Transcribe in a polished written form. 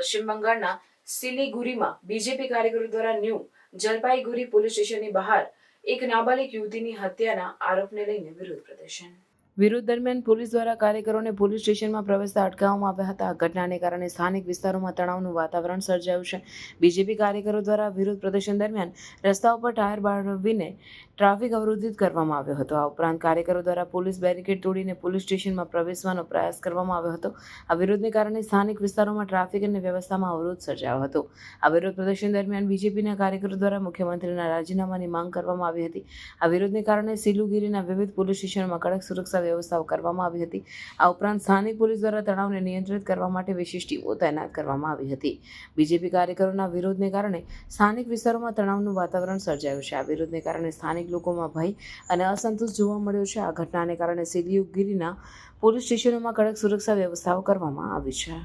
પશ્ચિમ બંગાળના સિલિગુરીમાં બીજેપી કાર્યકરો દ્વારા ન્યૂ જલપાઈગુરી પોલીસ સ્ટેશનની બહાર એક નાબાલિગ યુવતીની હત્યાના આરોપને લઈને વિરોધ દરમિયાન પોલીસ દ્વારા કાર્યકરોને પોલીસ સ્ટેશનમાં પ્રવેશતા અટકાવવામાં આવ્યા હતા. આ ઘટનાને કારણે સ્થાનિક વિસ્તારોમાં તણાવનું વાતાવરણ સર્જાયું છે. બીજેપી કાર્યકરો દ્વારા વિરોધ પ્રદર્શન દરમિયાન રસ્તા ઉપર ટાયર બાળવીને ટ્રાફિક અવરોધિત કરવામાં આવ્યો હતો. આ ઉપરાંત કાર્યકરો દ્વારા પોલીસ બેરિકેડ તોડીને પોલીસ સ્ટેશનમાં પ્રવેશવાનો પ્રયાસ કરવામાં આવ્યો હતો. આ વિરોધને કારણે સ્થાનિક વિસ્તારોમાં ટ્રાફિક અને વ્યવસ્થામાં અવરોધ સર્જાયો હતો. આ વિરોધ પ્રદર્શન દરમિયાન બીજેપીના કાર્યકરો દ્વારા મુખ્યમંત્રીના રાજીનામાની માંગ કરવામાં આવી હતી. આ વિરોધને કારણે સિલિગુરીના વિવિધ પોલીસ સ્ટેશનોમાં કડક સુરક્ષા વ્યવસ્થાઓ કરવામાં આવી હતી. આ ઉપરાંત સ્થાનિક પોલીસ દ્વારા તણાવને નિયંત્રિત કરવા માટે વિશેષ ટીમો તૈનાત કરવામાં આવી હતી. બીજેપી કાર્યકરોના વિરોધને કારણે સ્થાનિક વિસ્તારોમાં તણાવનું વાતાવરણ સર્જાયું છે. આ વિરોધને કારણે સ્થાનિક લોકોમાં ભય અને અસંતોષ જોવા મળ્યો છે. આ ઘટનાને કારણે સિલિગુરીના પોલીસ સ્ટેશનોમાં કડક સુરક્ષા વ્યવસ્થાઓ કરવામાં આવી છે.